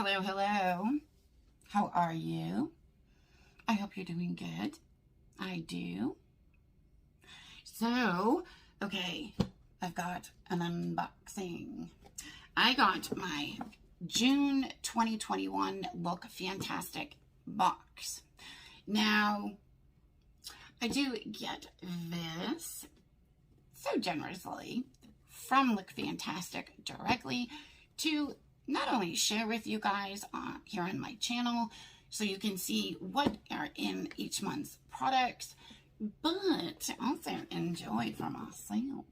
Hello, hello. How are you? I hope you're doing good. I do. So, okay, I've got an unboxing. I got my June 2021 Look Fantastic box. Now, I do get this so generously from Look Fantastic directly to not only share with you guys here on my channel so you can see what are in each month's products, but also enjoy for myself.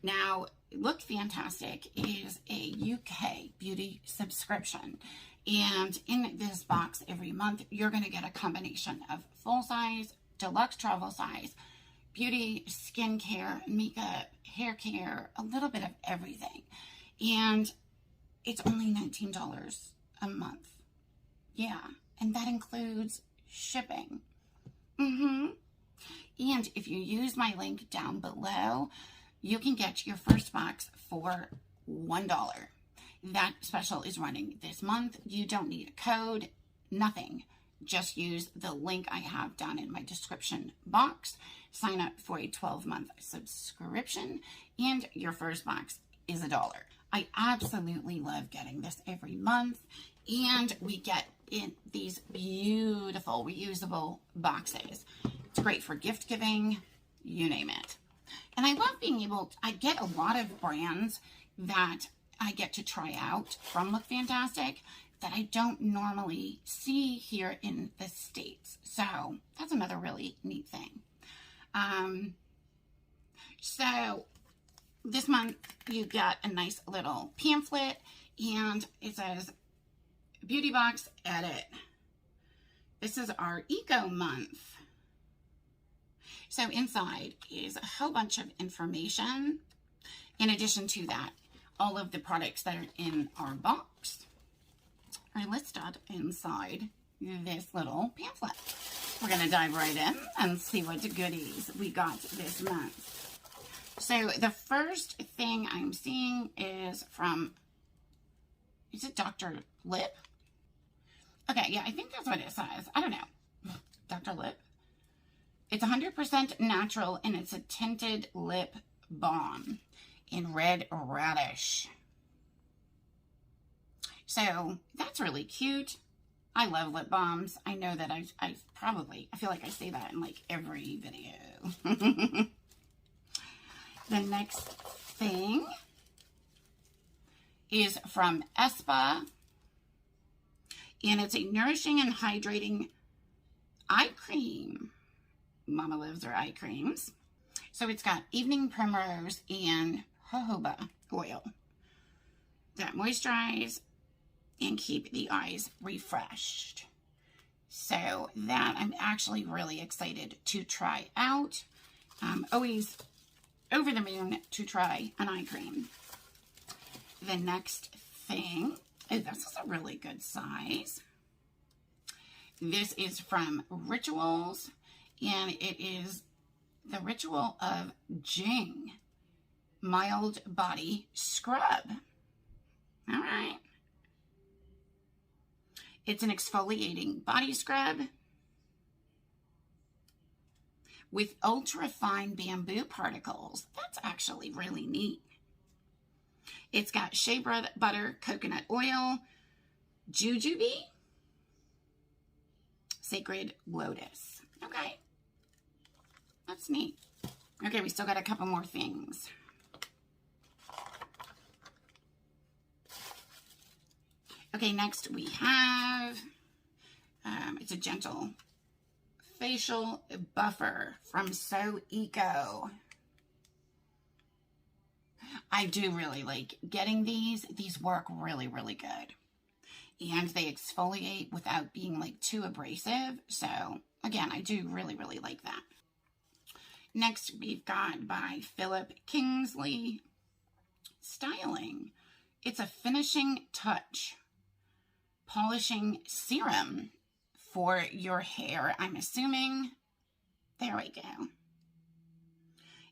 Now, Look Fantastic is a UK beauty subscription, and in this box every month you're going to get a combination of full size, deluxe travel size, beauty, skincare, makeup, hair care, a little bit of everything. And it's only $19 a month. Yeah, and that includes shipping. And if you use my link down below, you can get your first box for $1. That special is running this month. You don't need a code, nothing. Just use the link I have down in my description box. Sign up for a 12-month subscription, and your first box is $1. I absolutely love getting this every month, and we get in these beautiful reusable boxes. It's great for gift giving, you name it. And I love being able I get a lot of brands that I get to try out from Look Fantastic that I don't normally see here in the States. So that's another really neat thing. So this month you got a nice little pamphlet, and it says Beauty Box Edit. This is our Eco Month. So inside is a whole bunch of information. In addition to that, all of the products that are in our box are listed inside this little pamphlet. We're going to dive right in and see what goodies we got this month. So the first thing I'm seeing is from, is it Dr. Lip? Okay, yeah, I think that's what it says. I don't know. Dr. Lip. It's 100% natural, and it's a tinted lip balm in Red Radish. So that's really cute. I love lip balms. I know that I feel like I say that in like every video. The next thing is from Espa, and it's a nourishing and hydrating eye cream. Mama loves her eye creams. So it's got evening primrose and jojoba oil that moisturize and keep the eyes refreshed. So that I'm actually really excited to try out. Always over the moon to try an eye cream. The next thing, oh, this is a really good size. This is from Rituals, and it is the Ritual of Jing Mild Body Scrub. All right. It's an exfoliating body scrub with ultra-fine bamboo particles. That's actually really neat. It's got shea butter, coconut oil, jujube, sacred lotus. Okay, that's neat. Okay, we still got a couple more things. Okay, next we have, it's a gentle facial buffer from So Eco. I do really like getting these. These work really, really good. And they exfoliate without being like too abrasive. So again, I do really, really like that. Next we've got by Philip Kingsley Styling. It's a finishing touch polishing serum for your hair, I'm assuming. There we go.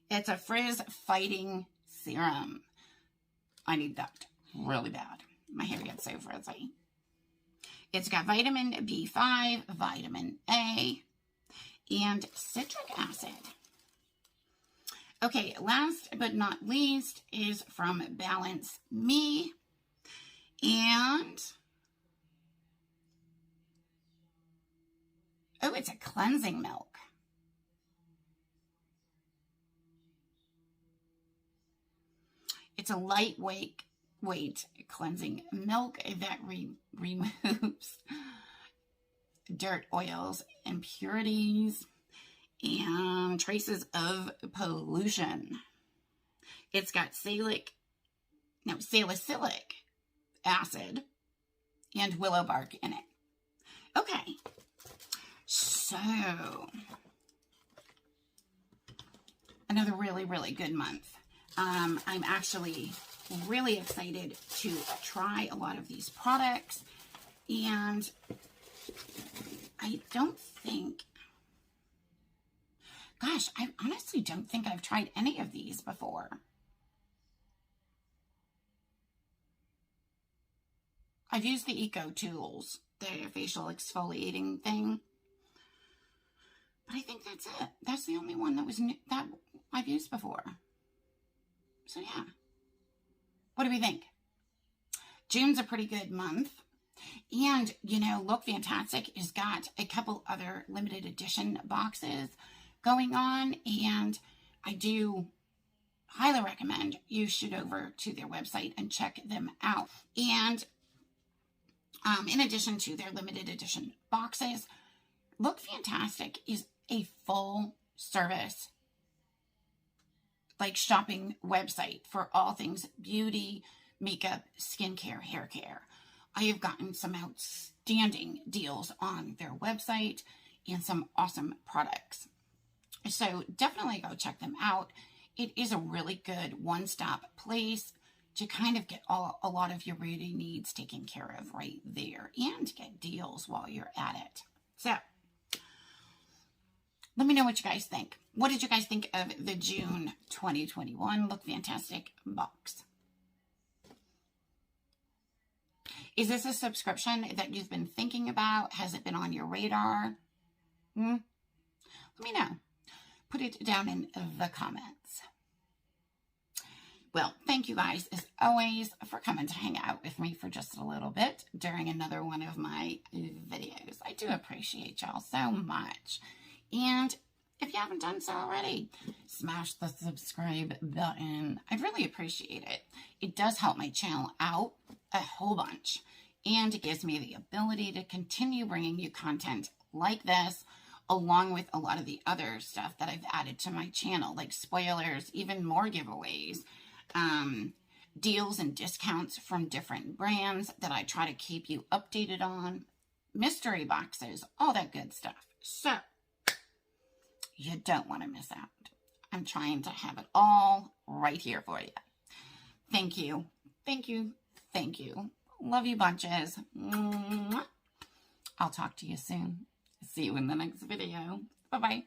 It's a frizz fighting serum. I need that really bad. My hair gets so frizzy. It's got vitamin B5, vitamin A, and citric acid. Okay, last but not least is from Balance Me. And, oh, it's a cleansing milk. It's a lightweight cleansing milk that removes dirt, oils, impurities, and traces of pollution. It's got salicylic acid and willow bark in it. Okay, so another really, really good month. I'm actually really excited to try a lot of these products, and I don't think, gosh, I honestly don't think I've tried any of these before. I've used the Eco Tools, the facial exfoliating thing, but I think that's it. That's the only one that was new, that I've used before. So yeah, what do we think? June's a pretty good month. And, you know, Look Fantastic has got a couple other limited edition boxes going on, and I do highly recommend you shoot over to their website and check them out. And in addition to their limited edition boxes, Look Fantastic is a full service like shopping website for all things beauty, makeup, skincare, hair care. I have gotten some outstanding deals on their website and some awesome products. So definitely go check them out. It is a really good one-stop place to kind of get a lot of your beauty needs taken care of right there and get deals while you're at it. So let me know what you guys think. What did you guys think of the June 2021 Look Fantastic box? Is this a subscription that you've been thinking about? Has it been on your radar? Let me know. Put it down in the comments. Well, thank you guys, as always, for coming to hang out with me for just a little bit during another one of my videos. I do appreciate y'all so much. And if you haven't done so already, smash the subscribe button. I'd really appreciate it. It does help my channel out a whole bunch. And it gives me the ability to continue bringing you content like this, along with a lot of the other stuff that I've added to my channel, like spoilers, even more giveaways, deals and discounts from different brands that I try to keep you updated on, mystery boxes, all that good stuff. So you don't want to miss out. I'm trying to have it all right here for you. Thank you. Thank you. Thank you. Love you bunches. I'll talk to you soon. See you in the next video. Bye-bye.